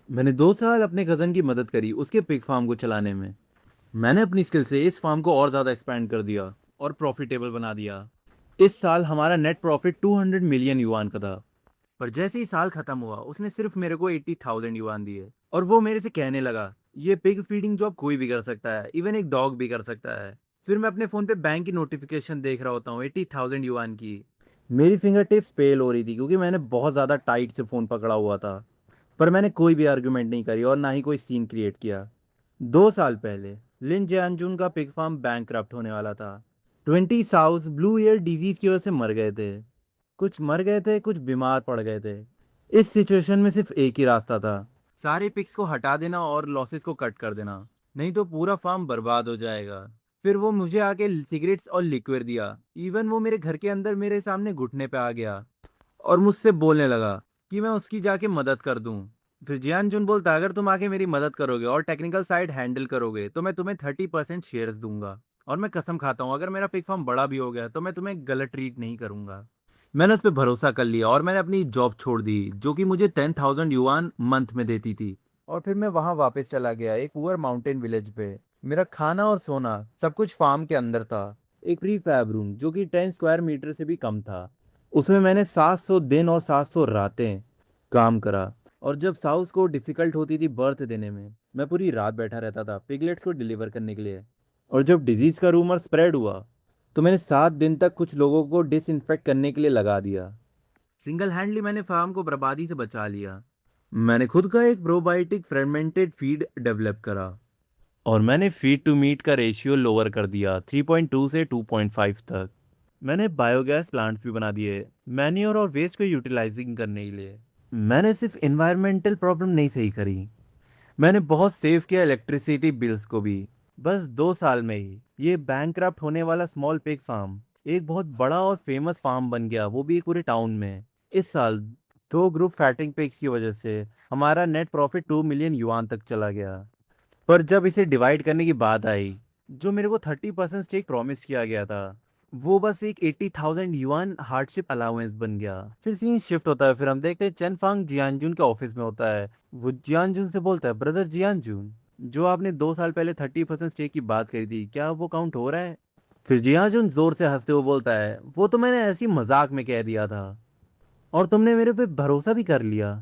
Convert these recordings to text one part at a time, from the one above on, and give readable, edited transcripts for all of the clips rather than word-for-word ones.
मैंने 2 साल अपने कज़न की मदद करी उसके पिग फार्म को चलाने में। मैंने अपनी स्किल से इस फार्म को और ज़्यादा एक्सपेंड कर दिया और प्रॉफिटेबल बना दिया। इस साल हमारा नेट प्रॉफिट 200 मिलियन युआन का था। पर जैसे ही साल खत्म हुआ उसने सिर्फ मेरे को 80,000 युआन दिए और वो मेरे से कहने लगा, ये पिग फीडिंग जॉब कोई भी कर सकता है, इवन एक डॉग भी कर सकता है। फिर मैं अपने फ़ोन पे बैंक की नोटिफिकेशन देख रहा होता हूँ 80,000 युआन की। मेरी फिंगर टिप्स पेल हो रही थी क्योंकि मैंने बहुत ज़्यादा टाइट से फ़ोन पकड़ा हुआ था। पर मैंने कोई भी आर्गुमेंट नहीं करी और ना ही कोई सीन क्रिएट किया। 2 साल पहले लिन जियानजुन का पिग फार्म बैंक होने वाला था। 20 साउस ब्लू ईयर डिजीज की वजह से मर गए थे। कुछ मर गए थे, कुछ बीमार पड़ गए थे। इस सिचुएशन में सिर्फ एक ही रास्ता था, सारे पिग्स को हटा देना और लॉसेस को कट कर देना, नहीं तो पूरा फार्म बर्बाद हो जाएगा। फिर वो मुझे आके सिगरेट्स और लिक्विड दिया। इवन वो मेरे घर के अंदर मेरे सामने घुटने पे आ गया और मुझसे बोलने लगा कि मैं उसकी जाके मदद कर दूं। फिर जियान जुन बोलता, अगर तुम आके मेरी मदद करोगे और टेक्निकल साइड हैंडल करोगे तो मैं तुम्हें 30% शेयर्स दूंगा। और मैं कसम खाता हूँ, अगर मेरा पिग फार्म बड़ा भी हो गया तो मैं तुम्हें गलत ट्रीट नहीं करूंगा। मैंने उस पर भरोसा कर लिया और मैंने अपनी जॉब छोड़ दी जो कि मुझे 10,000 युआन मंथ में देती थी। और फिर मैं वहां वापस चला गया एक पुअर माउंटेन विलेज पे। मेरा खाना और सोना सब कुछ फार्म के अंदर था। एक प्री फैब रूम जो कि 10 स्क्वायर मीटर से भी कम था। उसमें मैंने 700 दिन और 700 रातें काम करा। और जब साउस को डिफिकल्ट होती थी बर्थ देने में, मैं पूरी रात बैठा रहता था पिगलेट्स को डिलीवर करने के लिए। और जब डिजीज का रूमर स्प्रेड हुआ तो मैंने 7 दिन तक कुछ लोगों को डिसइंफेक्ट करने के लिए लगा दिया। सिंगल हैंडली मैंने फार्म को बर्बादी से बचा लिया। मैंने खुद का एक प्रोबायोटिक फर्मेंटेड फीड डेवलप करा और मैंने फीड टू मीट का रेशियो लोअर कर दिया 3.2 से 2.5 तक। मैंने बायोगैस प्लांट्स भी बना दिए मैन्योर और वेस्ट को यूटिलाइजिंग करने के लिए। मैंने सिर्फ इन्वायरमेंटल प्रॉब्लम नहीं सही करी, मैंने बहुत सेव किया इलेक्ट्रिसिटी बिल्स को भी। बस 2 साल में ही ये बैंकरप्ट होने वाला स्मॉल पिग फार्म एक बहुत बड़ा और फेमस फार्म बन गया, वो भी एक पूरे टाउन में। इस साल 2 ग्रुप फैटिंग पिग्स की वजह से हमारा नेट प्रॉफिट 2 मिलियन युआन तक चला गया। पर जब इसे डिवाइड करने की बात आई, जो मेरे को 30% स्टेक प्रॉमिस किया गया था, वो बस एक 80,000 युआन हार्डशिप अलाउंस बन गया। फिर सीन शिफ्ट होता है, फिर हम देखते हैं चेन फांग जियानजुन के ऑफिस में होता है। वो जियानजुन से बोलता है, ब्रदर जियानजुन, जो आपने 2 साल पहले 30% स्टेक की बात करी थी, क्या वो काउंट हो रहा है? फिर जियानजुन जोर से हंसते हुए बोलता है, वो तो मैंने ऐसी मजाक में कह दिया था और तुमने मेरे पे भरोसा भी कर लिया।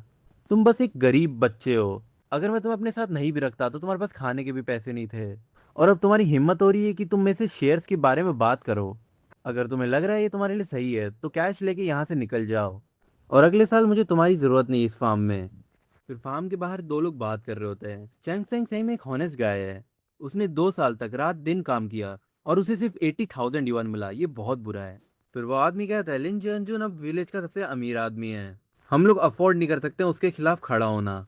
तुम बस एक गरीब बच्चे हो। अगर मैं तुम्हें अपने साथ नहीं भी रखता तो तुम्हारे पास खाने के भी पैसे नहीं थे। और अब तुम्हारी हिम्मत हो रही है कि तुम मेरे से शेयर्स के बारे में बात करो। अगर तुम्हें लग रहा है ये तुम्हारे लिए सही है तो कैश लेके यहाँ से निकल जाओ। और अगले साल मुझे तुम्हारी जरूरत नहीं इस फार्म में। फिर फार्म के बाहर दो लोग बात कर रहे होते हैं। चैंग सेंग सही में एक हॉनेस्ट गाय है। उसने 2 साल तक रात दिन काम किया और उसे सिर्फ 80,000 युआन मिला, ये बहुत बुरा है। फिर वो आदमी कहता है, लिन जियांजुन अब विलेज का सबसे अमीर आदमी है। हम लोग अफोर्ड नहीं कर सकते उसके खिलाफ खड़ा होना,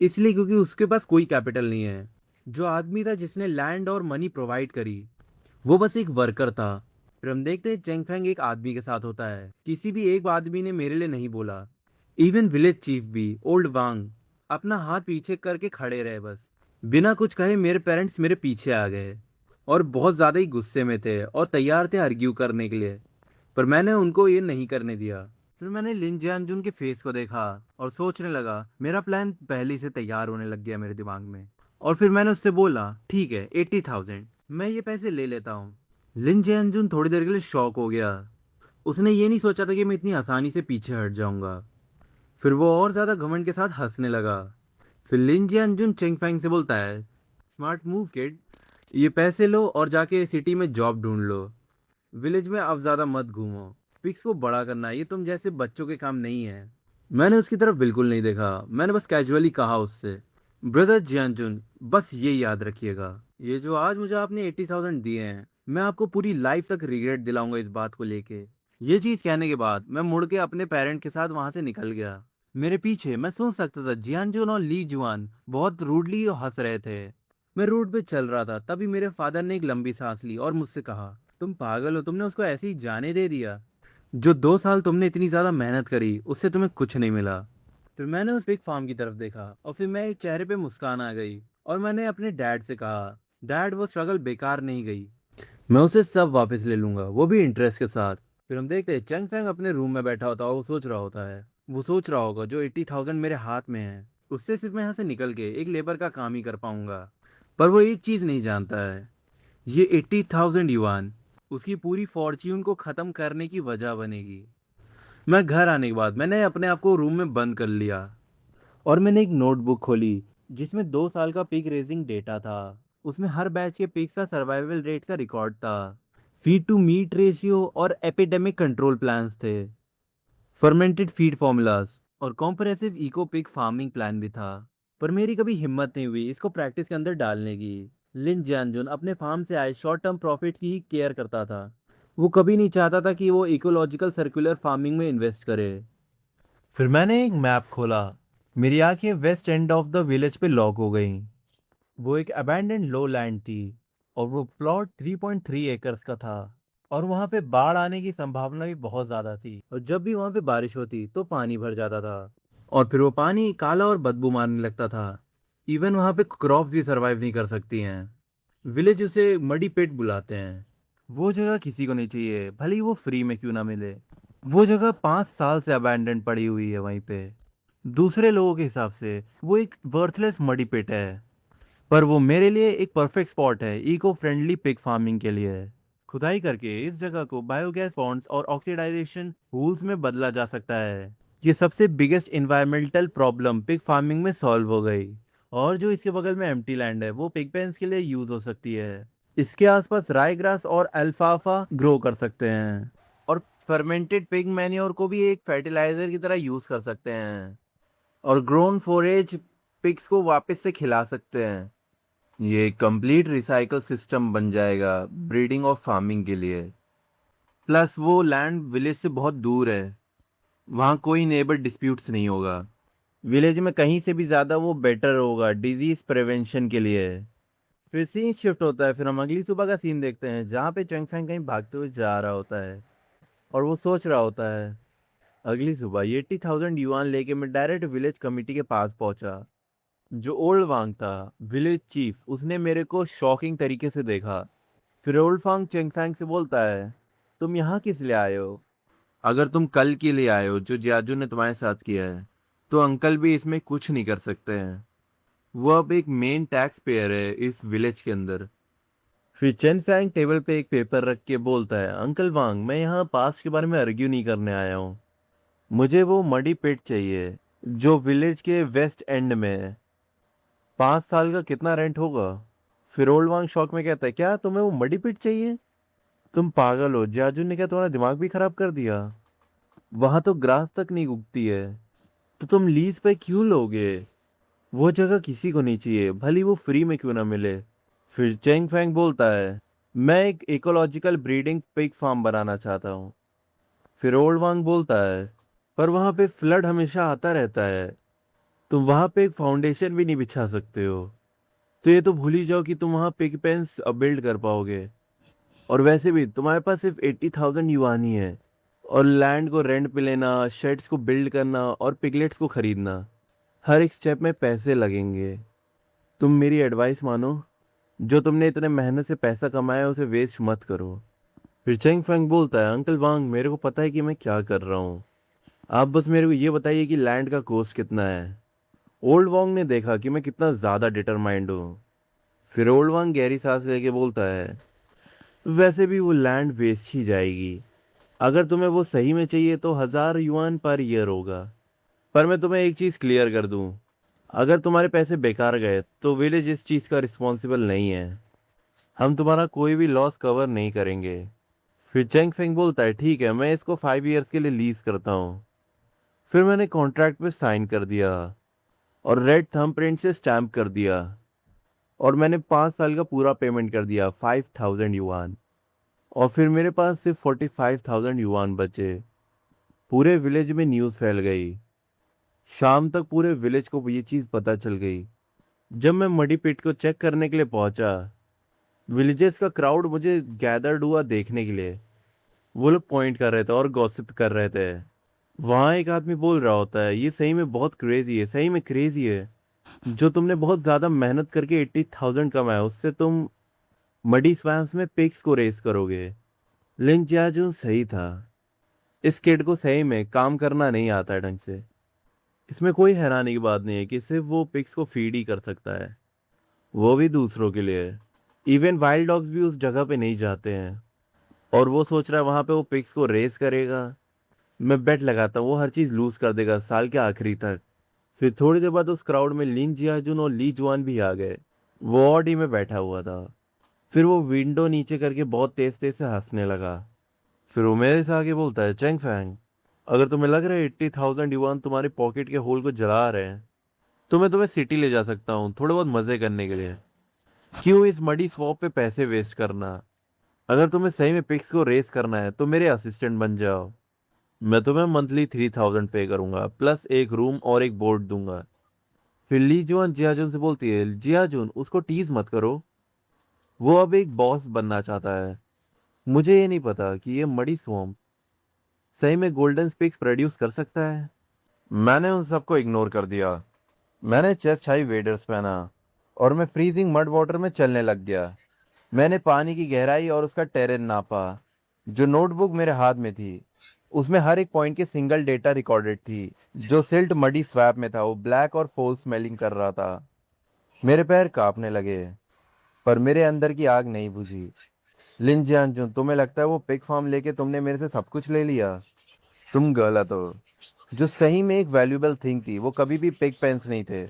इसलिए क्योंकि उसके पास कोई कैपिटल नहीं है। जो आदमी था जिसने लैंड और मनी प्रोवाइड करी, वो बस एक वर्कर था। फिर हम देखते हैं चेंग फेंग एक आदमी के साथ होता है। किसी भी एक आदमी ने मेरे लिए नहीं बोला, इवन विलेज चीफ भी, ओल्ड वांग, अपना हाथ पीछे करके खड़े रहे बस। बिना कुछ कहे मेरे पेरेंट्स मेरे पीछे आ गए और बहुत ज़्यादा ही गुस्से में थे और तैयार थे आर्ग्यू करने के लिए। पर मैंने उनको ये नहीं करने दिया। फिर मैंने लिन जियानजुन के फेस को देखा और सोचने लगा, मेरा प्लान पहले से तैयार होने लग गया मेरे दिमाग में। और फिर मैंने उससे बोला, ठीक है 80,000, मैं ये पैसे ले लेता हूँ। लिन जियानजुन थोड़ी देर के लिए शॉक हो गया। उसने ये नहीं सोचा था कि मैं इतनी आसानी से पीछे हट जाऊंगा। फिर वो और ज्यादा घमंड के साथ हंसने लगा। फिर लिन जियानजुन चेंग फैंग से बोलता है, स्मार्ट मूव किड, ये पैसे लो और जाके सिटी में जॉब ढूंढ लो। विलेज में अब ज्यादा मत घूमो। पिक्स को बड़ा करना ये तुम जैसे बच्चों के काम नहीं है। मैंने उसकी तरफ बिल्कुल नहीं देखा, मैंने बस कैजुअली कहा उससे, ब्रदर जियानजुन, बस ये याद रखिएगा, ये जो आज मुझे आपने 80,000 दिए हैं, मैं आपको पूरी लाइफ तक रिग्रेट दिलाऊंगा इस बात को लेके। ये चीज कहने के बाद मैं मुड़ के अपने पेरेंट के साथ वहां से निकल गया। मेरे पीछे मैं सुन सकता था जियानजुन और ली जुआन बहुत रूडली हंस रहे थे। मैं रोड पे चल रहा था, तभी मेरे फादर ने एक लंबी सांस ली और मुझसे कहा, तुम पागल हो, तुमने उसको ऐसे ही जाने दे दिया। जो 2 साल तुमने इतनी ज्यादा मेहनत करी उससे तुम्हें कुछ नहीं मिला। फिर मैंने उस पिग फार्म की तरफ देखा और फिर मेरे चेहरे पे मुस्कान आ गई और मैंने अपने डैड से कहा, डैड वो स्ट्रगल बेकार नहीं गई, मैं उसे सब वापस ले लूंगा, वो भी इंटरेस्ट के साथ। फिर हम देखते हैं चंग फेंग अपने रूम में बैठा होता है और वो सोच रहा होता है, वो सोच रहा होगा जो 80,000 मेरे हाथ में है उससे सिर्फ मैं यहाँ से निकल के एक लेबर का काम ही कर पाऊंगा। पर वो एक चीज नहीं जानता है, ये 80,000 युआन उसकी पूरी फॉर्च्यून को खत्म करने की वजह बनेगी। मैं घर आने के बाद मैंने अपने आप को रूम में बंद कर लिया और मैंने एक नोटबुक खोली जिसमें 2 साल का पिग रेजिंग डेटा था। उसमें हर बैच के पिग्स का सर्वाइवल रेट का रिकॉर्ड था, फीड टू मीट रेशियो और एपिडेमिक कंट्रोल प्लान्स थे, फर्मेंटेड फीड फॉर्मूलाज और comprehensive eco pig farming plan भी था। पर मेरी कभी हिम्मत नहीं हुई इसको प्रैक्टिस के अंदर डालने की। लिन जियानजुन अपने फार्म से आए शॉर्ट टर्म प्रॉफिट्स की ही केयर करता था। वो कभी नहीं चाहता था कि वो इकोलॉजिकल सर्कुलर फार्मिंग में इन्वेस्ट करे। फिर मैंने एक मैप खोला। मेरी आंखें west end of the village पे लॉक हो गईं। वो एक अबैंडन्ड लो लैंड थी और वो प्लॉट 3.3 एकर्स का था। और वहां पे बाढ़ आने की संभावना भी बहुत ज्यादा थी और जब भी वहां पे बारिश होती तो पानी भर जाता था और फिर वो पानी काला और बदबू मारने लगता था। इवन वहां पे क्रॉप्स भी सरवाइव नहीं कर सकती हैं। विलेज उसे मडी पेट बुलाते हैं। वो जगह किसी को नहीं चाहिए, भले ही वो फ्री में क्यों ना मिले। वो जगह 5 साल से अबैंडन पड़ी हुई है वहीं पे। दूसरे लोगों के हिसाब से वो एक वर्थलेस मडी पिट है, पर वो मेरे लिए एक परफेक्ट स्पॉट है इको फ्रेंडली पिग फार्मिंग के लिए। खुदाई करके इस जगह को बायोगैस पॉन्ड्स और ऑक्सीडाइजेशन पूल्स में बदला जा सकता है। ये सबसे biggest environmental problem pig farming में सॉल्व हो गई। और जो इसके बगल में एम्प्टी लैंड है वो पिग पेन्स के लिए यूज हो सकती है। इसके आसपास राई ग्रास और अल्फाफा ग्रो कर सकते हैं और फर्मेंटेड पिग मैन्योर को भी एक फर्टिलाइजर की तरह यूज कर सकते हैं और ग्रोन फोरेज पिग्स को वापस से खिला सकते हैं। ये कंप्लीट रिसाइकल सिस्टम बन जाएगा ब्रीडिंग और फार्मिंग के लिए। प्लस वो लैंड विलेज से बहुत दूर है, वहाँ कोई नेबर डिस्प्यूट्स नहीं होगा। विलेज में कहीं से भी ज़्यादा वो बेटर होगा डिजीज प्रिवेंशन के लिए। फिर सीन शिफ्ट होता है। फिर हम अगली सुबह का सीन देखते हैं जहाँ पे चंगफेंग कहीं भागते हुए जा रहा होता है और वो सोच रहा होता है। अगली सुबह ये 80,000 युआन लेके मैं डायरेक्ट विलेज कमिटी के पास पहुंचा। जो ओल्ड वांग था, विलेज चीफ, उसने मेरे को शॉकिंग तरीके से देखा। फिर ओल्ड फांग चेंगफैंग से बोलता है, तुम यहाँ किस लिए आए हो? अगर तुम कल के लिए आए हो जो जियाजू ने तुम्हारे साथ किया है तो अंकल भी इसमें कुछ नहीं कर सकते हैं। वो अब एक मेन टैक्स पेयर है इस विलेज के अंदर। फिर चेन फैंग टेबल पे एक पेपर रख के बोलता है, अंकल वांग, मैं यहाँ पास्ट के बारे में आर्ग्यू नहीं करने आया हूँ। मुझे वो मडी पिट चाहिए जो विलेज के वेस्ट एंड में है। 5 साल का कितना रेंट होगा? फिर ओल्ड वांग शौक में कहता है, क्या तुम्हें वो मडी पिट चाहिए? तुम पागल हो, जाजू ने क्या तुम्हारा दिमाग भी खराब कर दिया? वहां तो ग्रास तक नहीं उगती है, तो तुम लीज पे क्यों लोगे? वो जगह किसी को नहीं चाहिए, भली वो फ्री में क्यों ना मिले। फिर चेंग फैंग बोलता है, मैं एक इकोलॉजिकल ब्रीडिंग पिग फार्म बनाना चाहता हूँ। फिर ओल्ड वांग बोलता है, पर वहां पे फ्लड हमेशा आता रहता है, तुम वहां पे एक फाउंडेशन भी नहीं बिछा सकते हो। तो ये तो भूल ही जाओ कि तुम वहां पिग पेन्स बिल्ड कर पाओगे। और वैसे भी तुम्हारे पास सिर्फ 80,000 युआन ही है और लैंड को रेंट पे लेना, शेड्स को बिल्ड करना और पिगलेट्स को खरीदना, हर एक स्टेप में पैसे लगेंगे। तुम मेरी एडवाइस मानो, जो तुमने इतने मेहनत से पैसा कमाया है उसे वेस्ट मत करो। फिर चेंग फेंग बोलता है, अंकल वांग, मेरे को पता है कि मैं क्या कर रहा हूँ, आप बस मेरे को ये बताइए कि लैंड का कॉस्ट कितना है। ओल्ड वांग ने देखा कि मैं कितना ज़्यादा डिटरमाइंड हूँ। फिर ओल्ड वांग गहरी सांस लेके बोलता है, वैसे भी वो लैंड वेस्ट ही जाएगी। अगर तुम्हें वो सही में चाहिए तो 1,000 युआन पर ईयर होगा। पर मैं तुम्हें एक चीज़ क्लियर कर दूं, अगर तुम्हारे पैसे बेकार गए तो विलेज इस चीज़ का रिस्पॉन्सिबल नहीं है। हम तुम्हारा कोई भी लॉस कवर नहीं करेंगे। फिर चेंग फेंग बोलता है, ठीक है, मैं इसको 5 ईयर्स के लिए लीज करता हूँ। फिर मैंने कॉन्ट्रैक्ट पे साइन कर दिया और रेड थंब प्रिंट से स्टैम्प कर दिया और मैंने 5 साल का पूरा पेमेंट कर दिया, 5,000 युआन। और फिर मेरे पास सिर्फ 45,000 युआन बचे। पूरे विलेज में न्यूज़ फैल गई। शाम तक पूरे विलेज को ये चीज़ पता चल गई। जब मैं मडी पिट को चेक करने के लिए पहुंचा, विलेजेस का क्राउड मुझे गैदर्ड हुआ देखने के लिए। वो लोग पॉइंट कर रहे थे और गॉसिप कर रहे थे। वहां एक आदमी बोल रहा होता है, ये सही में बहुत क्रेजी है, सही में क्रेजी है। जो तुमने बहुत ज्यादा मेहनत करके 80,000 कमाया उससे तुम मडी स्वैम्स में पिग्स को रेस करोगे। लिन जियाजून सही था, इस किड को सही में काम करना नहीं आता ढंग से। इसमें कोई हैरानी की बात नहीं है कि सिर्फ वो पिग्स को फीड ही कर सकता है, वो भी दूसरों के लिए। इवन वाइल्ड डॉग्स भी उस जगह पे नहीं जाते हैं, और वो सोच रहा है वहां पे वो पिग्स को रेस करेगा। मैं बेट लगाता हूँ वो हर चीज लूज कर देगा साल के आखिरी तक। फिर थोड़ी देर बाद उस क्राउड में लिन जियाजुन और ली जुआन भी आ गए। वो ऑडी में बैठा हुआ था। फिर वो विंडो नीचे करके बहुत तेज तेज से हंसने लगा। फिर वो मेरे से आगे बोलता है, चेंग फैंग, अगर तुम्हें लग रहा है 80,000 युआन तुम्हारे पॉकेट के होल को जला रहे हैं, तो मैं तुम्हें सिटी ले जा सकता हूँ थोड़े बहुत मजे करने के लिए। क्यों इस मडी स्वॉप पे पैसे वेस्ट करना? अगर तुम्हें सही में पिक्स को रेस करना है तो मेरे असिस्टेंट बन जाओ। मैं तुम्हें मंथली 3,000 पे करूंगा, प्लस एक रूम और एक बोर्ड दूंगा। फिर ली जुआन जियाजुन से बोलती है, जियाजुन उसको टीज मत करो, वो अब एक बॉस बनना चाहता है। मुझे ये नहीं पता कि ये मडी स्वॉम्प सही में गोल्डन स्पिक्स प्रोड्यूस कर सकता है। मैंने उन सबको इग्नोर कर दिया। मैंने चेस्ट हाई वेडर्स पहना और मैं फ्रीजिंग मड वाटर में चलने लग गया। मैंने पानी की गहराई और उसका टेरेन नापा। जो नोटबुक मेरे हाथ में थी उसमें हर एक पॉइंट की सिंगल डेटा रिकॉर्डेड थी। जो सिल्ट मडी स्वैप में था वो ब्लैक और फोल स्मेलिंग कर रहा था। मेरे पैर कांपने लगे, पर मेरे अंदर की आग नहीं बुझी। लिन जियानजुन, तुम्हें लगता है वो पिग फार्म लेके तुमने मेरे से सब कुछ ले लिया? तुम गलत हो। जो सही में एक वैल्यूएबल थिंग थी वो कभी भी पिग पेंस नहीं थे,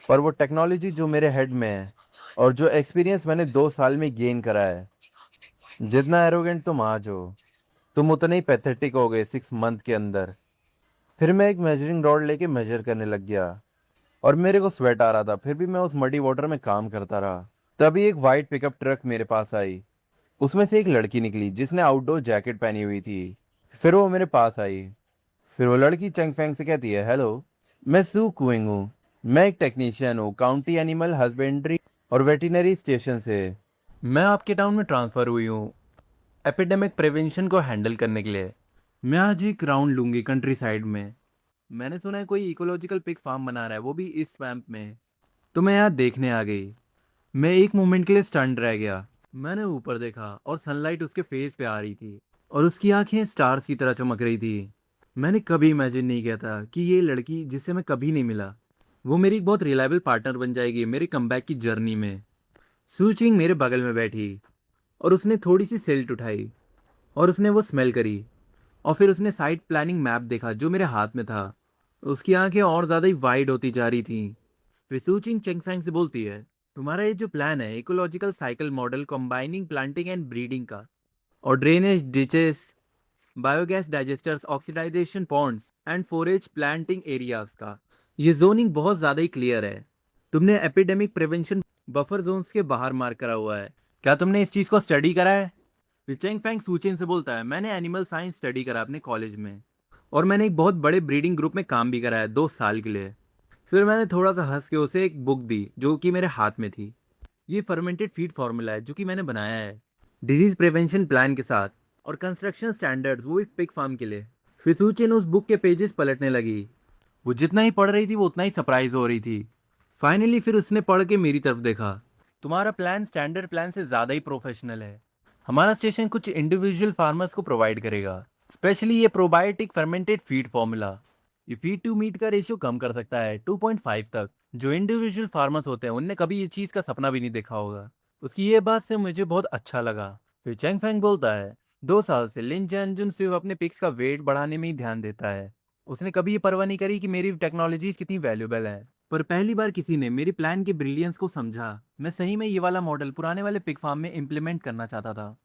पर वो टेक्नोलॉजी जो मेरे हेड में है और जो एक्सपीरियंस मैंने 2 साल में गेन करा है। जितना एरोगेंट तुम आज हो, तुम उतने ही पैथेटिक हो गए 6 मंथ के अंदर। फिर मैं एक मेजरिंग रॉड लेके मेजर करने लग गया और मेरे को स्वेट आ रहा था, फिर भी मैं उस मडी वाटर में काम करता रहा। तभी एक वाइट पिकअप ट्रक मेरे पास आई। उसमें से एक लड़की निकली जिसने आउटडोर जैकेट पहनी हुई थी। फिर वो मेरे पास आई। फिर वो लड़की चंग फेंग से कहती है, हेलो, मैं सू कुइंग हूँ। मैं एक टेक्नीशियन हूँ काउंटी एनिमल हस्बेंड्री और वेटरनरी स्टेशन से। मैं आपके टाउन में ट्रांसफ़र हुई हूँ एपिडेमिक प्रिवेंशन को हैंडल करने के लिए। मैं आज एक राउंड लूंगी कंट्री साइड में। मैंने सुना है कोई इकोलॉजिकल पिग फार्म बना रहा है, वो भी इस स्वैम्प में। तो मैं यहाँ देखने आ गई। मैं एक मोमेंट के लिए स्टंट रह गया। मैंने ऊपर देखा और सनलाइट उसके फेस पे आ रही थी और उसकी आंखें स्टार्स की तरह चमक रही थी। मैंने कभी इमेजिन नहीं किया था कि ये लड़की जिससे मैं कभी नहीं मिला, वो मेरी एक बहुत रिलायबल पार्टनर बन जाएगी मेरे कमबैक की जर्नी में। सूचिंग मेरे बगल में बैठी और उसने थोड़ी सी सिल्ट उठाई और उसने वो स्मेल करी और फिर उसने साइट प्लानिंग मैप देखा जो मेरे हाथ में था। उसकी आंखें और ज़्यादा ही वाइड होती जा रही थी। फिर सूचिंग चेंगफेंग से बोलती है, तुम्हारा ये जो प्लान है ecological cycle model combining planting and breeding का और drainage ditches, biogas digesters, oxidisation Pond's and forage planting areas का, ये जोनिंग बहुत ज़्यादा ही क्लियर है। तुमने एपिडेमिक प्रिवेंशन बफर जोन्स के बाहर मार्क करा हुआ है। क्या तुमने इस चीज़ को स्टडी करा है? फिर चेंग फैंग सूचिन से बोलता है, मैंने एनिमल साइंस स्टडी करा अपने कॉलेज में और मैंने एक बहुत बड़े ब्रीडिंग ग्रुप में काम भी करा है 2 साल के लिए। फिर मैंने थोड़ा सा हंस के उसे एक बुक दी जो कि मेरे हाथ में थी। ये फर्मेंटेड फीड फार्मूला है जो कि मैंने बनाया है डिजीज प्रिवेंशन प्लान के साथ और कंस्ट्रक्शन स्टैंडर्ड्स, वो भी पिग फार्म के लिए। फिर सूचिन उस बुक के पेजेस पलटने लगी। वो जितना ही पढ़ रही थी वो उतना ही सरप्राइज हो रही थी। फाइनली फिर उसने पढ़ के मेरी तरफ देखा। तुम्हारा प्लान स्टैंडर्ड प्लान से ज़्यादा ही प्रोफेशनल है। हमारा स्टेशन कुछ इंडिविजुअल फार्मर्स को प्रोवाइड करेगा, स्पेशली ये प्रोबायोटिक फर्मेंटेड फीड फार्मूला। ये फीड टू मीट का रेशियो कम कर सकता है 2.5 तक। जो इंडिविजुअल फार्मर्स होते हैं उनने कभी ये चीज़ का सपना भी नहीं देखा होगा। उसकी ये बात से मुझे बहुत अच्छा लगा। फिर चेंग फेंग बोलता है, 2 साल से लिन जैनजुन सिर्फ अपने पिक्स का वेट बढ़ाने में ही ध्यान देता है। उसने कभी ये परवाह नहीं करी कि मेरी टेक्नोलॉजीज कितनी वैल्यूबल है। पर पहली बार किसी ने मेरे प्लान के ब्रिलियंस को समझा। मैं सही में ये वाला मॉडल पुराने वाले पिग फार्म में इम्प्लीमेंट करना चाहता था,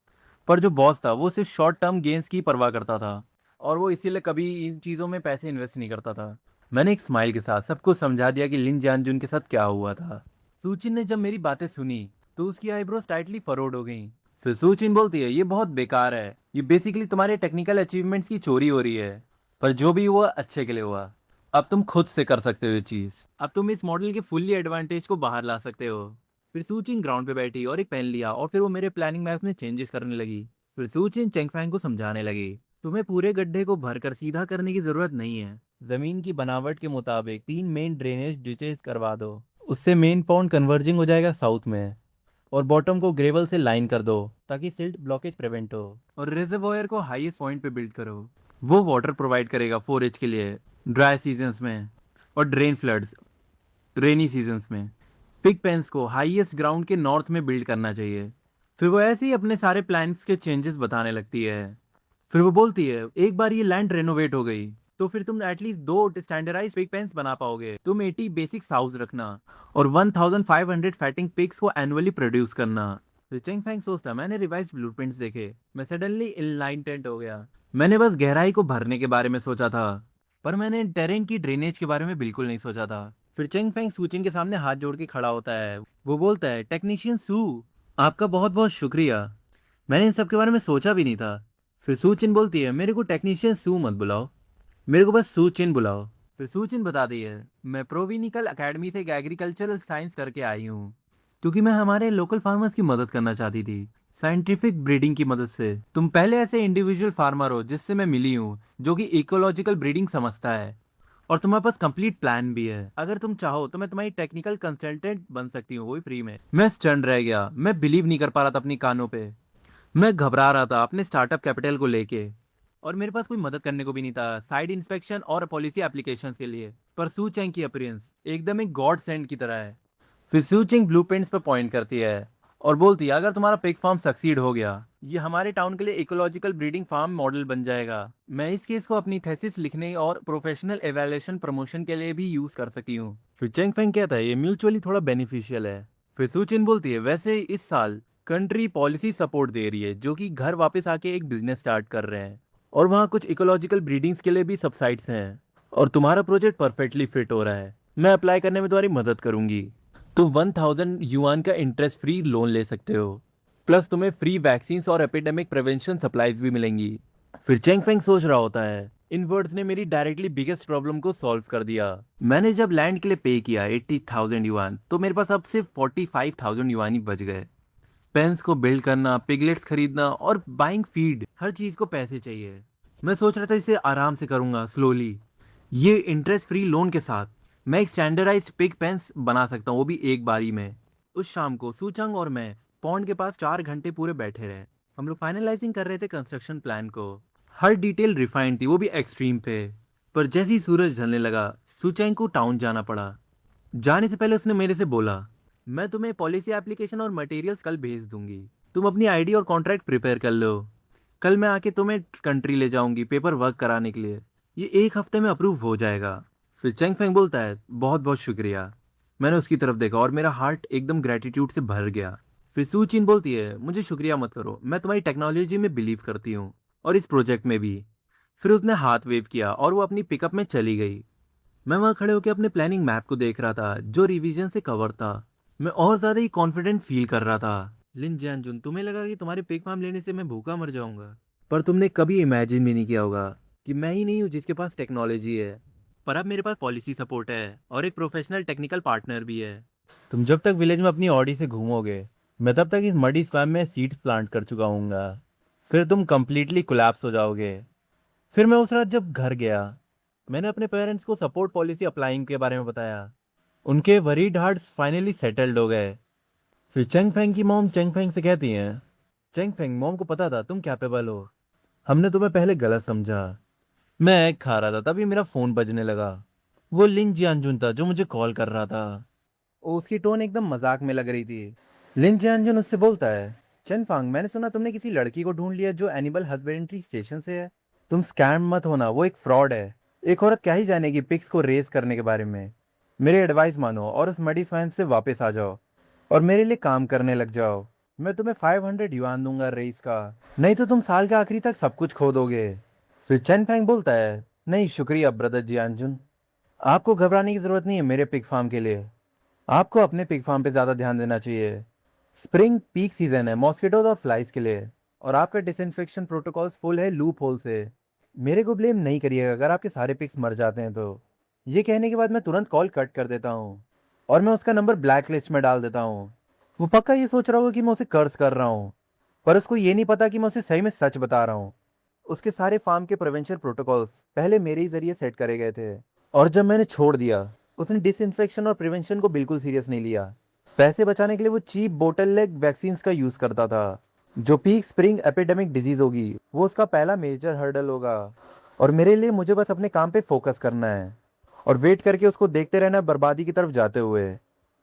पर जो बॉस था वो सिर्फ शॉर्ट टर्म गेन्स की परवाह करता था और वो इसीलिए कभी इन चीज़ों में पैसे इन्वेस्ट नहीं करता था। मैंने एक स्माइल के साथ सबको समझा दिया कि लिन जानजुन के साथ क्या हुआ था। सूचिन ने जब मेरी बातें सुनी तो उसकी आईब्रोज टाइटली फरोड हो गई। फिर सूचिन बोलती है, ये बहुत बेकार है, ये बेसिकली तुम्हारे टेक्निकल अचीवमेंट्स की चोरी हो रही है। पर जो भी हुआ अच्छे के लिए हुआ। अब तुम खुद से कर सकते हो ये चीज़। अब तुम इस मॉडल के फुल्ली एडवांटेज को बाहर ला सकते हो। फिर सूचिन ग्राउंड पे बैठी और एक पेन लिया और फिर वो मेरे प्लानिंग मैप में चेंजेस करने लगी। फिर सूचिन चेंगफैंग को समझाने लगी, तुम्हें पूरे गड्ढे को भरकर सीधा करने की जरूरत नहीं है। जमीन की बनावट के मुताबिक 3 मेन ड्रेनेज डिचेस करवा दो। उससे मेन पॉन्ड कन्वर्जिंग हो जाएगा साउथ में और बॉटम को ग्रेवल से लाइन कर दो ताकि सिल्ट ब्लॉकेज प्रिवेंट हो। और रिजर्वॉयर को हाईएस्ट पॉइंट पे बिल्ड करो। वो वाटर प्रोवाइड करेगा फोरेज के लिए ड्राई सीजन्स में। और ड्रेन फ्लड्स रेनी सीजन्स में। पिग पेंस को हाईएस्ट ग्राउंड के नॉर्थ में बिल्ड करना चाहिए। फिर वो ऐसे ही अपने सारे प्लान्स के चेंजेस बताने लगती है। फिर वो बोलती है एक बार ये लैंड रेनोवेट हो गई तो फिर तुम एटलीस्ट 2 स्टैंडर्डाइज पिग पेंस बना पाओगे। तुम 80 बेसिक साउस रखना और 1500 फैटिंग पिग्स को एनुअली प्रोड्यूस करना। तो चेंग फैंग सोचता मैंने रिवाइज ब्लूप्रिंट्स देखे, मैं सडनली इनलाइटेंड हो गया। मैंने बस गहराई को भरने के बारे में सोचा था, पर मैंने टेरेन की ड्रेनेज के बारे में बिल्कुल नहीं सोचा था। फिर चेंग फेंग सूचिन के सामने हाथ जोड़ के खड़ा होता है। वो बोलता है टेक्नीशियन सू, आपका बहुत बहुत शुक्रिया, मैंने इन सब के बारे में सोचा भी नहीं था। फिर सूचिन बोलती है मेरे को टेक्नीशियन सू मत बुलाओ, मेरे को बस सूचिन बुलाओ। फिर सूचिन बताती है मैं प्रोविनिकल एकेडमी से एक एग्रीकल्चरल साइंस करके आई हूँ, क्योंकि मैं हमारे लोकल फार्मर्स की मदद करना चाहती थी साइंटिफिक ब्रीडिंग की मदद से। तुम पहले ऐसे इंडिविजुअल फार्मर हो जिससे मैं मिली हूँ, जो कि इकोलॉजिकल ब्रीडिंग समझता है, और तुम्हारे पास कंप्लीट प्लान भी है। अगर तुम चाहो तो मैं तुम्हारी टेक्निकल कंसल्टेंट बन सकती हूँ, वो भी फ्री में। मैं स्टन रह गया, मैं बिलीव नहीं कर पा रहा था अपनी कानों पे। मैं घबरा रहा था अपने स्टार्टअप कैपिटल को लेके, और मेरे पास कोई मदद करने को भी नहीं था साइड इंस्पेक्शन और पॉलिसी एप्लीकेशंस के लिए। पर सू चेंग की अपीयरेंस एकदम एक गॉड सेंड की तरह है। फिर सू चिंग ब्लूप्रिंट्स पर पॉइंट करती है और बोलती है अगर तुम्हारा पिग फार्म सक्सीड हो गया, ये हमारे टाउन के लिए इकोलॉजिकल ब्रीडिंग फार्म मॉडल बन जाएगा। मैं इस केस को अपनी थेसिस लिखने और प्रोफेशनल एवेल्यूएशन प्रमोशन के लिए भी यूज कर सकती हूँ। फिर चेंग फेंग कहता है ये म्यूचुअली थोड़ा बेनिफिशियल है। फिर सुचिन बोलती है वैसे इस साल कंट्री पॉलिसी सपोर्ट दे रही है, जो कि घर वापस आके एक बिजनेस स्टार्ट कर रहे हैं, और वहाँ कुछ इकोलॉजिकल ब्रीडिंग्स के लिए भी सब्साइड्स हैं, और तुम्हारा प्रोजेक्ट परफेक्टली फिट हो रहा है। मैं अप्लाई करने में तुम्हारी मदद करूंगी। तुम 1000 युआन का इंटरेस्ट फ्री लोन ले सकते हो, प्लस तुम्हें फ्री वैक्सीन्स और एपिडेमिक प्रिवेंशन सप्लाईज भी मिलेंगी। फिर चेंग फेंग सोच रहा होता है इन वर्ड्स ने मेरी डायरेक्टली बिगेस्ट प्रॉब्लम को सॉल्व कर दिया। मैंने जब लैंड के लिए पे किया 80,000 युआन, तो मेरे पास अब सिर्फ 45,000 युआन ही बच गए। पेंस को बिल्ड करना, पिगलेट्स खरीदना और बाइंग फीड, हर चीज को पैसे चाहिए। मैं सोच रहा था इसे आराम से करूंगा, स्लोली। ये इंटरेस्ट फ्री लोन के साथ मैं एक स्टैंडर्डाइज्ड पिग पेंस बना सकता हूँ, वो भी एक बारी में। उस शाम को सूचंग और मैं पॉन्ड के पास 4 घंटे पूरे बैठे रहे। हम लोग फाइनलाइजिंग कर रहे थे कंस्ट्रक्शन प्लान को। हर डिटेल रिफाइंड थी, वो भी एक्सट्रीम पे। पर जैसे ही सूरज ढलने लगा, सूचैंग को टाउन जाना पड़ा। जाने से पहले उसने मेरे से बोला मैं तुम्हें पॉलिसी एप्लीकेशन और मटेरियल्स कल भेज दूंगी, तुम अपनी आईडी और कॉन्ट्रैक्ट प्रिपेयर कर लो। कल मैं आके तुम्हें कंट्री ले जाऊंगी पेपर वर्क कराने के लिए, ये 1 हफ्ते में अप्रूव हो जाएगा। फिर चेंग फेंग बोलता है बहुत बहुत शुक्रिया। मैंने उसकी तरफ देखा और मेरा हार्ट एकदम ग्रेटिट्यूड से भर गया। फिर सू चिन बोलती है मुझे शुक्रिया मत करो, मैं तुम्हारी टेक्नोलॉजी में बिलीव करती हूँ, और इस प्रोजेक्ट में भी। फिर उसने हाथ वेव किया और वो अपनी पिकअप में चली गई। मैं वहां खड़े होकर अपने प्लानिंग मैप को देख रहा था, जो रिवीजन से कवर था। मैं और ज्यादा ही कॉन्फिडेंट फील कर रहा था। लिन जैनजुन, तुम्हें लगा कि तुम्हारे पिग फार्म लेने से मैं भूखा मर जाऊंगा, पर तुमने कभी इमेजिन भी नहीं किया होगा कि मैं ही नहीं हूँ जिसके पास टेक्नोलॉजी है, पर अब मेरे पास पॉलिसी सपोर्ट है और एक प्रोफेशनल टेक्निकल पार्टनर भी है। तुम जब तक विलेज में अपनी ऑडी से घूमोगे, मैं तब तक इस मडी स्वैम में सीड्स प्लांट कर चुका हूँगा। फिर तुम कंप्लीटली कोलैप्स हो जाओगे। फिर मैं उस रात जब घर गया, मैंने अपने पेरेंट्स को सपोर्ट पॉलिसी अप्लाइंग के बारे में बताया। उनके वरीड हार्ट्स फाइनली सेटल्ड हो गए। फिर चेंग फेंग की मॉम चेंग फेंग से कहती हैं चेंग फेंग, मॉम को पता था तुम कैपेबल हो, हमने तुम्हें पहले गलत समझा। मैं एग खा रहा था तभी मेरा फोन बजने लगा। वो लिन जियानजुन था जो मुझे कॉल कर रहा था। उसकी टोन एकदम मजाक में लग रही थी। लिन जियानजुन उससे बोलता है चेन फांग, मैंने सुना तुमने किसी लड़की को ढूंढ लिया जो एनिमल हस्बेंड्री स्टेशन से है। तुम स्कैम मत होना, वो एक फ्रॉड है। एक औरत क्या ही जानेगी पिग्स को रेस करने के बारे में। मेरी एडवाइस मानो और उस मडी स्वैन से वापस आ जाओ और मेरे लिए काम करने लग जाओ। मैं तुम्हें 500 युआन दूंगा रेस का, नहीं तो तुम साल के आखिरी तक सब कुछ खो दोगे। फिर चेन फैंग बोलता है नहीं शुक्रिया ब्रदर जियानजुन, आपको घबराने की जरूरत नहीं है मेरे पिग फार्म के लिए। आपको अपने पिग फार्म पे ज्यादा ध्यान देना चाहिए। स्प्रिंग पीक सीजन है मॉस्किटोज और फ्लाइज के लिए, और आपका डिसइंफेक्शन प्रोटोकॉल्स फुल है लूप होल से। मेरे को ब्लेम नहीं करिएगा अगर आपके सारे पिक्स मर जाते हैं तो। ये कहने के बाद मैं तुरंत कॉल कट कर देता हूँ और मैं उसका नंबर ब्लैक लिस्ट में डाल देता हूँ। वो पक्का ये सोच रहा होगा कि मैं उसे कर्ज कर रहा हूँ, पर उसको ये नहीं पता कि मैं उसे सही में सच बता रहा हूँ। उसके सारे फार्म के प्रिवेंशन प्रोटोकॉल्स पहले मेरे ही जरिए सेट करे गए थे, और जब मैंने छोड़ दिया उसने डिसइंफेक्शन और प्रिवेंशन को बिल्कुल सीरियस नहीं लिया। पैसे बचाने के लिए वो चीप बोटल लेग वैक्सीन का यूज करता था। जो पीक स्प्रिंग एपिडेमिक डिजीज होगी वो उसका पहला मेजर हर्डल होगा, और मेरे लिए मुझे बस अपने काम पे फोकस करना है। और वेट करके उसको देखते रहना बर्बादी की तरफ जाते हुए।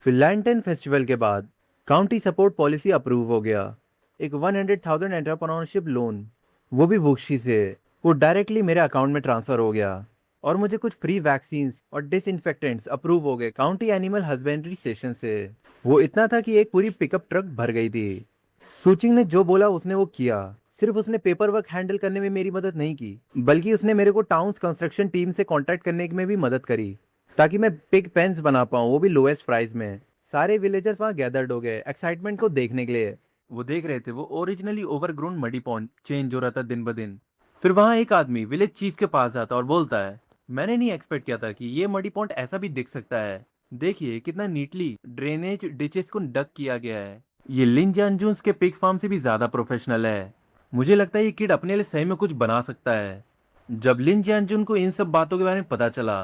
फिर लैंटन फेस्टिवल के बाद काउंटी सपोर्ट पॉलिसी अप्रूव हो गया। एक 100,000 एंटरप्रेन्योरशिप लोन, वो भी वुक्शी से, वो डायरेक्टली मेरे अकाउंट में ट्रांसफर हो गया। और मुझे कुछ फ्री वैक्सीन और डिसइंफेक्टेंट्स अप्रूव हो गए काउंटी एनिमल हस्बेंड्री स्टेशन से। वो इतना था कि एक पूरी पिकअप ट्रक भर गई थी। सूचिंग ने जो बोला उसने वो किया। सिर्फ उसने पेपर वर्क हैंडल करने में मेरी मदद नहीं की, बल्कि उसने मेरे को टाउन्स कंस्ट्रक्शन टीम से कांटेक्ट करने में भी मदद करी, ताकि मैं पिग पेंस बना पाऊँ, वो भी लोएस्ट प्राइस में। सारे विलेजर्स वहाँ गैदर्ड हो गए एक्साइटमेंट को देखने के लिए। वो देख रहे थे वो originally overgrown muddy pond change हो रहा था दिन ब दिन। फिर वहाँ एक आदमी विलेज चीफ के पास आता और बोलता है, मैंने नहीं एक्सपेक्ट किया था कि ये मडी पॉन्ड ऐसा भी दिख सकता है। देखिए कितना नीटली ड्रेनेज डिचेस को डक किया गया है। ये लिन जानजून्स के पिग फार्म से भी ज्यादा प्रोफेशनल है। मुझे लगता है ये किड अपने लिए सही में कुछ बना सकता है। जब लिन जानजून को इन सब बातों के बारे में पता चला,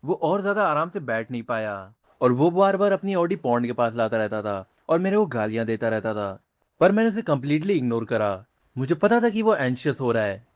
वो और ज्यादा आराम से बैठ नहीं पाया और वो बार बार अपनी ऑडी पॉन्ड के पास लाता रहता था और मेरे को गालियां देता रहता था। पर मैंने उसे कंप्लीटली इग्नोर करा। मुझे पता था कि वो एंशियस हो रहा है।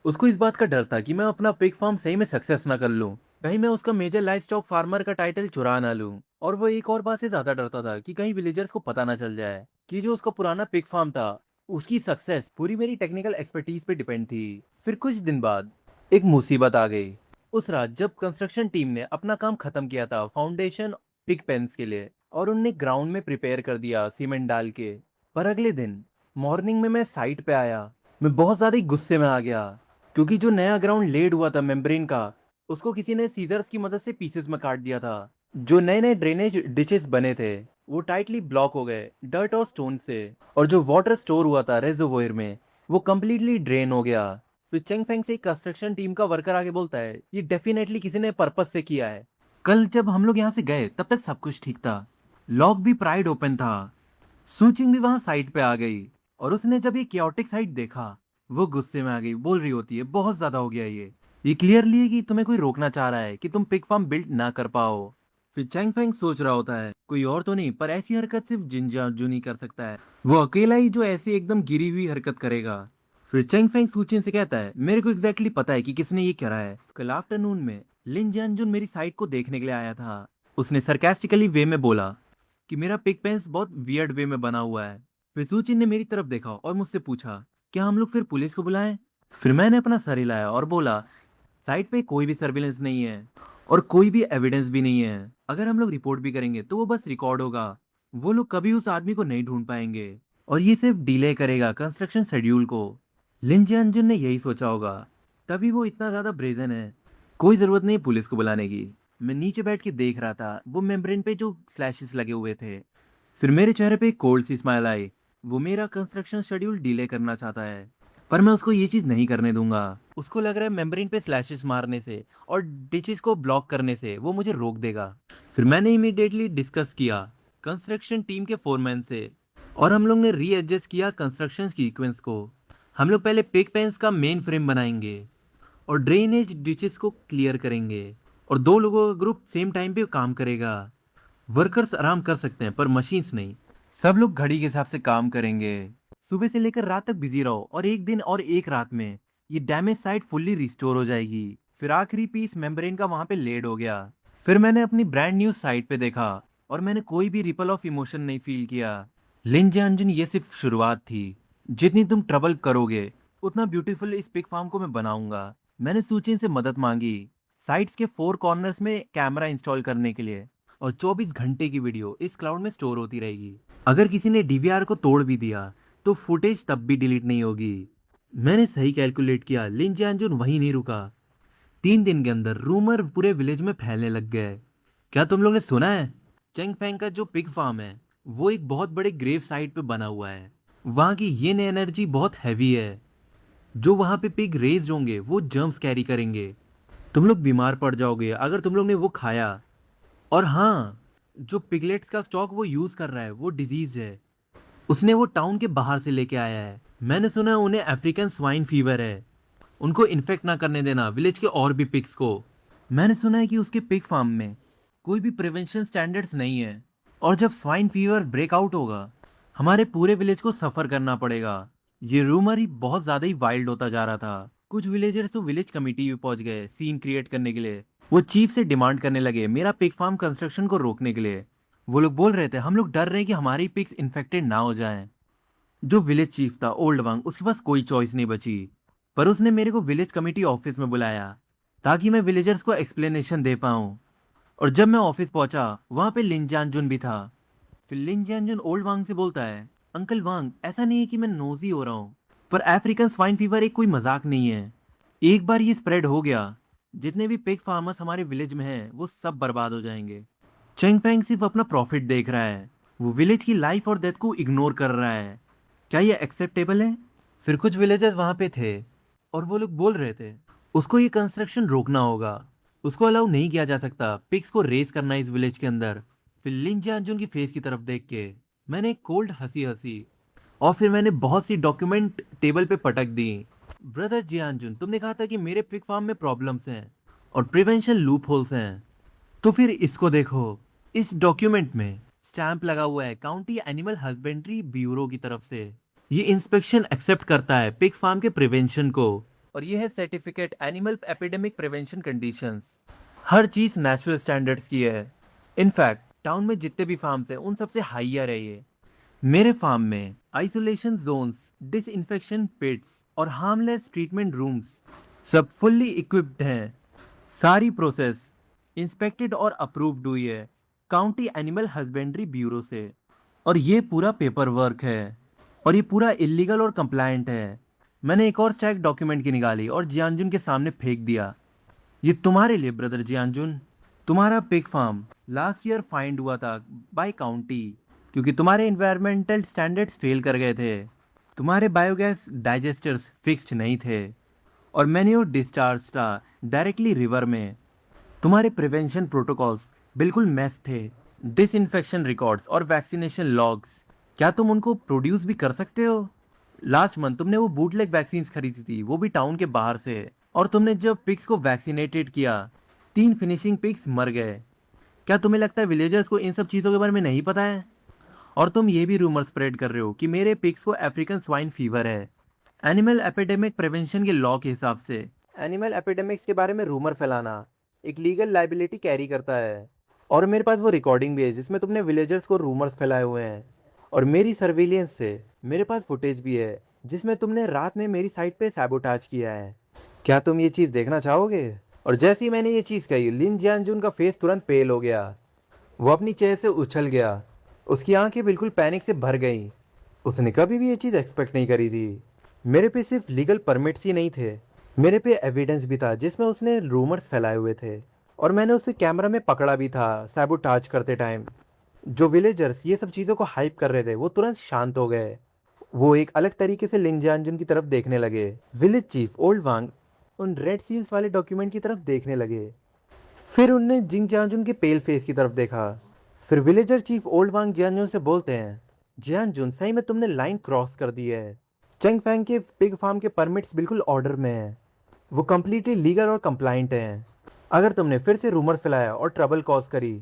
उसको इस बात का डर था कि मैं अपना पिग फार्म सही में सक्सेस ना कर लूं, कहीं मैं उसका मेजर लाइफ स्टॉक फार्मर का टाइटल चुरा ना लूं। और वो एक और बात से ज्यादा डरता था कि कहीं विलेजर्स को पता ना चल जाए कि जो उसका पुराना पिग फार्म था, उसकी सक्सेस पूरी मेरी टेक्निकल एक्सपर्टीज पे डिपेंड थी। फिर कुछ दिन बाद एक मुसीबत आ गई। उस रात जब कंस्ट्रक्शन टीम ने अपना काम खत्म किया था फाउंडेशन पिग पेंस के लिए, और उनने ग्राउंड में प्रिपेयर कर दिया सीमेंट डाल के, पर अगले दिन मॉर्निंग में मैं साइट पे आया। मैं बहुत ज्यादा ही गुस्से में आ गया, क्योंकि जो नया ग्राउंड लेड हुआ था मेम्ब्रेन का, उसको किसी ने सीजर्स की मदद से पीसेस में काट दिया था। जो नए नए ड्रेनेज डिचेस बने थे वो टाइटली ब्लॉक हो गए डर्ट और स्टोन से, और जो वाटर स्टोर हुआ था रेजोवोयर में वो कम्प्लीटली ड्रेन हो गया। फिर चेंगफेंग से कंस्ट्रक्शन टीम का वर्कर आगे बोलता है, ये डेफिनेटली किसी ने पर्पस से किया है। कल जब हम लोग यहाँ से गए तब तक सब कुछ ठीक था, लॉक भी प्राइड ओपन था। सूचिंग भी वहां साइट पे आ गई, और उसने जब ये क्योटिक साइट देखा वो गुस्से में आ गई। बोल रही होती है, बहुत ज्यादा हो गया ये क्लियरली है कि तुम्हें कोई रोकना चाह रहा है कि तुम पिग फार्म बिल्ड ना कर पाओ। फिर चैंग फेंग सोच रहा होता है, कोई और तो नहीं, पर ऐसी हरकत सिर्फ जिन ही कर सकता है। वो अकेला ही जो ऐसी एकदम गिरी हुई हरकत करेगा। फिर चैंग फेंग सूचिन से कहता है, मेरे को एग्जैक्टली पता है कि किसने ये करा है। कल आफ्टरनून में लिन जियानजुन मेरी साइट को देखने के लिए आया था। उसने सरकास्टिकली वे में बोला कि मेरा पिग पेंस बहुत वियर्ड वे में बना हुआ है। फिर सूचिन ने मेरी तरफ देखा और मुझसे पूछा, क्या हम लोग फिर पुलिस को बुलाएं? फिर मैंने अपना सर हिलाया और बोला, साइट पे कोई भी सर्विलेंस नहीं है और कोई भी एविडेंस भी नहीं है। अगर हम लोग रिपोर्ट भी करेंगे तो वो बस रिकॉर्ड होगा, वो लोग कभी उस आदमी को नहीं ढूंढ पाएंगे और ये सिर्फ डिले करेगा कंस्ट्रक्शन शेड्यूल को। लिन जियानजुन ने यही सोचा होगा, तभी वो इतना ज्यादा ब्रेजन है। कोई जरूरत नहीं पुलिस को बुलाने की। मैं नीचे बैठ के देख रहा था वो मेम्ब्रेन पे जो स्लैशेस लगे हुए थे। फिर मेरे चेहरे पे एक कोल्ड सी स्माइल आई। वो मेरा कंस्ट्रक्शन शेड्यूल डिले करना चाहता है, पर मैं उसको ये चीज नहीं करने दूंगा। उसको लग रहा है मेम्ब्रेन पे स्लैशेस मारने से और डिचेस को ब्लॉक करने से वो मुझे रोक देगा। फिर मैंने इमीडिएटली डिस्कस किया कंस्ट्रक्शन टीम के फोरमैन से, और हम लोग ने रीएडजस्ट किया कंस्ट्रक्शन सीक्वेंस को। हम लोग पहले पिग पेंस का मेन फ्रेम बनाएंगे और ड्रेनेज डिचेस को क्लियर करेंगे, और दो लोगों का ग्रुप सेम टाइम पे काम करेगा। वर्कर्स आराम कर सकते हैं पर मशीन्स नहीं। सब लोग घड़ी के हिसाब से काम करेंगे। सुबह से लेकर रात तक बिजी रहो, और एक दिन और एक रात में ये डैमेज साइट फुल्ली रिस्टोर हो जाएगी। फिर आखिरी पीस मेम्ब्रेन का वहां पे लेड हो गया। फिर मैंने अपनी ब्रांड न्यू साइट पे देखा और मैंने कोई भी रिपल ऑफ इमोशन नहीं फील किया। लिन जानजुन ये सिर्फ शुरुआत थी। जितनी तुम ट्रबल करोगे उतना ब्यूटीफुल इस पिग फार्म को मैं बनाऊंगा। मैंने सूचिन से मदद मांगी साइट्स के 4 कॉर्नर्स में कैमरा इंस्टॉल करने के लिए, और 24 घंटे की वीडियो इस क्लाउड में स्टोर होती रहेगी। अगर किसी ने डीवीआर को तोड़ भी दिया तो फुटेज तब भी डिलीट नहीं होगी। मैंने सही कैलकुलेट किया, लिन जियानजुन वहीं नहीं रुका। 3 दिन के अंदर रूमर पूरे विलेज में फैलने लग गए। क्या तुम लोग ने सुना है, चेंगफेंग का जो पिग फार्म है वो एक बहुत बड़े ग्रेव साइट पे बना हुआ है। वहां की येन एनर्जी बहुत हैवी है। जो वहां पे पिग रेज होंगे वो जर्म्स कैरी करेंगे। तुम लोग बीमार पड़ जाओगे अगर तुम लोग ने वो खाया। और हाँ, जो पिगलेट्स का स्टॉक वो यूज कर रहा है वो डिजीज है। उसने वो टाउन के बाहर से लेके आया है। मैंने सुना है उन्हें अफ्रीकन स्वाइन फीवर है। उनको इन्फेक्ट ना करने देना विलेज के और भी पिग्स को। मैंने सुना है कि उसके पिग फार्म में कोई भी प्रिवेंशन स्टैंडर्ड्स नहीं है, और जब स्वाइन फीवर ब्रेकआउट होगा हमारे पूरे विलेज को सफर करना पड़ेगा। ये रूमर ही बहुत ज्यादा ही वाइल्ड होता जा रहा था। कुछ विलेजर्स तो विलेज कमेटी भी पहुंच गए सीन क्रिएट करने के लिए, वो चीफ से डिमांड करने लगे मेरा पिग फार्म कंस्ट्रक्शन को रोकने के लिए। वो लोग बोल रहे थे हम लोग डर रहे हैं कि हमारी पिग्स इन्फेक्टेड ना हो जाएं। जो विलेज चीफ था ओल्ड वांग, उसके पास कोई चॉइस नहीं बची, पर उसने मेरे को विलेज कमेटी ऑफिस में बुलाया ताकि मैं विलेजर्स को एक्सप्लेनेशन दे पाऊं। और जब मैं ऑफिस पहुंचा वहां पे लिन जानजुन भी था। फिर लिन जानजुन ओल्ड वांग से बोलता है अंकल वांग, ऐसा नहीं है कि मैं नोजी हो रहा हूँ, पर अफ्रीकन स्वाइन फीवर एक कोई मजाक नहीं है। एक बार ये स्प्रेड हो गया, जितने भी पिग फार्मर्स हमारे विलेज में हैं वो सब बर्बाद हो जाएंगे। चेंग फेंग सिर्फ अपना प्रॉफिट देख रहा है, वो विलेज की लाइफ और डेथ को इग्नोर कर रहा है। क्या ये एक्सेप्टेबल है? फिर कुछ विलेजर्स वहां पे थे और वो लोग बोल रहे थे उसको ये कंस्ट्रक्शन रोकना होगा, उसको अलाउ नहीं किया जा सकता पिग्स को रेस करना इस विलेज के अंदर। फिर लिन जानजुन की फेस की तरफ देख के मैंने एक कोल्ड हंसी हंसी और फिर मैंने बहुत सी डॉक्यूमेंट टेबल पे पटक दी। ब्रदर जियानजुन, तुमने कहा था कि मेरे पिग फार्म में प्रॉब्लम्स हैं और प्रिवेंशन लूप होल्स हैं, तो फिर इसको देखो। इस डॉक्यूमेंट में स्टैंप लगा हुआ है काउंटी एनिमल हस्बेंड्री ब्यूरो की तरफ से। ये इंस्पेक्शन एक्सेप्ट करता है पिग फार्म के प्रिवेंशन को, और ये है certificate animal epidemic prevention conditions. हर चीज नेचुरल स्टैंडर्ड्स की है। इनफैक्ट टाउन में जितने भी फार्म्स हैं उन सबसे हाइयर है ये। मेरे फार्म में आइसोलेशन जोन्स, डिसइंफेक्शन पिट्स और हार्मलेस ट्रीटमेंट रूम्स सब फुल्ली इक्विप्ड हैं। सारी प्रोसेस इंस्पेक्टेड और अप्रूव्ड हुई है काउंटी एनिमल हस्बेंड्री ब्यूरो से। और ये पूरा पेपर वर्क है और ये पूरा इलीगल और कंप्लायंट है। मैंने एक और स्टैक डॉक्यूमेंट की निकाली और जियानजुन के सामने फेंक दिया। ये तुम्हारे लिए ब्रदर जियानजुन। तुम्हारा pig farm last year fined हुआ था बाय काउंटी क्योंकि तुम्हारे इन्वायरमेंटल स्टैंडर्ड्स फेल कर गए थे। तुम्हारे बायोगैस डाइजेस्टर्स फिक्स्ड नहीं थे और मैन्योर डिस्चार्ज था डायरेक्टली रिवर में। तुम्हारे प्रिवेंशन प्रोटोकॉल्स बिल्कुल मेस थे। डिसइंफेक्शन रिकॉर्ड्स और वैक्सीनेशन लॉग्स, क्या तुम उनको प्रोड्यूस भी कर सकते हो? लास्ट मंथ तुमने वो बूटलेग वैक्सीन्स खरीदी थी, वो भी टाउन के बाहर से, और तुमने जब पिग्स को वैक्सीनेटेड किया 3 फिनिशिंग पिग्स मर गए। क्या तुम्हें लगता है विलेजर्स को इन सब चीज़ों के बारे में नहीं पता है? और तुम ये भी रूमर स्प्रेड कर रहे हो कि मेरे पिग्स को अफ्रीकन स्वाइन फीवर है। एनिमल एपिडेमिक प्रिवेंशन के लॉ के हिसाब से एनिमल एपिडेमिक्स के बारे में रूमर फैलाना एक लीगल लाइबिलिटी कैरी करता है। और मेरे पास वो रिकॉर्डिंग भी है जिसमें तुमने विलेजर्स को रूमर्स फैलाए हुए हैं। और मेरी सर्विलियंस से मेरे पास फुटेज भी है जिसमें तुमने रात में मेरी साइट पे सैबोटाज किया है। क्या तुम ये चीज़ देखना चाहोगे? और जैसे ही मैंने ये चीज़ कही लिन जियानजुन का फेस तुरंत पेल हो गया। वो अपनी चेयर से उछल गया, उसकी आंखें बिल्कुल पैनिक से भर गईं। उसने कभी भी ये चीज़ एक्सपेक्ट नहीं करी थी। मेरे पे सिर्फ लीगल परमिट्स ही नहीं थे, मेरे पे एविडेंस भी था जिसमें उसने रूमर्स फैलाए हुए थे। और मैंने उसे कैमरा में पकड़ा भी था सैबोटाज करते टाइम। जो विलेजर्स ये सब चीज़ों को हाइप कर रहे थे वो तुरंत शांत हो गए। वो एक अलग तरीके से लिन जियानजुन की तरफ देखने लगे। विलेज चीफ ओल्ड वांग उन रेड सील्स वाले डॉक्यूमेंट की तरफ देखने लगे। फिर उनने जिंग जियानजुन के पेल फेस की तरफ देखा। फिर विलेजर चीफ ओल्ड वांग जियानजुन से बोलते हैं जियानजुन, सही में तुमने लाइन क्रॉस कर दी है। चेंग फेंग के पिग फार्म के परमिट्स बिल्कुल ऑर्डर में हैं, वो कम्प्लीटली लीगल और कंप्लाइंट हैं। अगर तुमने फिर से रूमर फैलाया और ट्रबल कॉज करी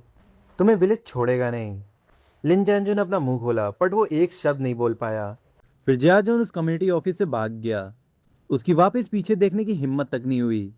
तुम्हें विलेज छोड़ेगा नहीं। लिन जियानजुन अपना मुंह खोला बट वो एक शब्द नहीं बोल पाया। फिर जियानजुन उस कम्युनिटी ऑफिस से भाग गया। उसकी वापस पीछे देखने की हिम्मत तक नहीं हुई।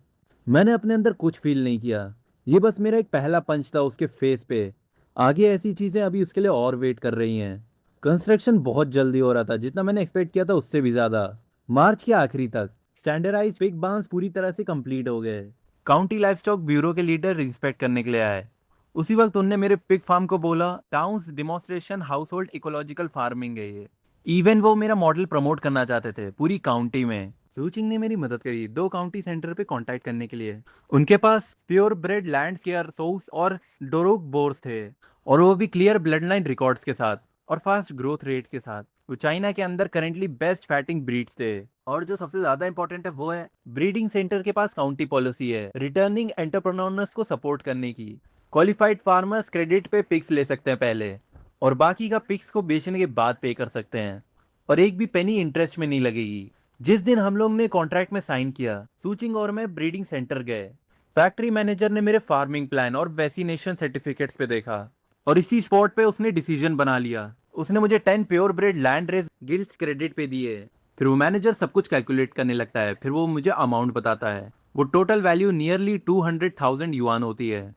मैंने अपने अंदर कुछ फील नहीं किया, ये बस मेरा एक पहला पंच था उसके फेस पे। आगे ऐसी चीजें अभी उसके लिए और वेट कर रही हैं। कंस्ट्रक्शन बहुत जल्दी हो रहा था, जितना मैंने एक्सपेक्ट किया था उससे भी ज्यादा। मार्च के आखिरी तक स्टैंडर्डाइज पिग बार्न्स पूरी तरह से कंप्लीट हो गए। काउंटी लाइवस्टॉक ब्यूरो के लीडर रिस्पेक्ट करने के लिए आए। उसी वक्त उनने मेरे पिग फार्म को बोला towns demonstration house hold ecological farming है ये। इवन वो मेरा मॉडल प्रमोट करना चाहते थे पूरी काउंटी में। सूचिंग ने मेरी मदद करी 2 काउंटी सेंटर पे कांटेक्ट करने के लिए। उनके पास प्योर ब्रेड लैंड केयर सोस और डोरोक बोर्स थे, और वो भी क्लियर ब्लड लाइन रिकॉर्ड्स के साथ और फास्ट ग्रोथ रेट्स के साथ। वो चाइना के अंदर करेंटली बेस्ट फैटिंग ब्रीड्स थे। और जो सबसे ज्यादा इंपॉर्टेंट है वो है ब्रीडिंग सेंटर के पास काउंटी पॉलिसी है रिटर्निंग एंटरप्रेन्योर्स को सपोर्ट करने की। क्वालिफाइड फार्मर्स क्रेडिट पे पिक्स ले सकते हैं पहले, और बाकी का पिक्स को बेचने के बाद पे कर सकते हैं, और एक भी पेनी इंटरेस्ट में नहीं लगेगी। जिस दिन हम लोग ने कॉन्ट्रैक्ट में साइन किया सूचिंग और मैं ब्रीडिंग सेंटर गए। फैक्ट्री मैनेजर ने मेरे फार्मिंग प्लान और वैक्सीनेशन सर्टिफिकेट्स पे देखा और इसी स्पॉट पे उसने डिसीजन बना लिया। उसने मुझे 10 purebred landrace gilts credit पे दिए। फिर वो मैनेजर सब कुछ कैलकुलेट करने लगता है, फिर वो मुझे अमाउंट बताता है। वो टोटल वैल्यू नियरली 200,000 युआन होती है।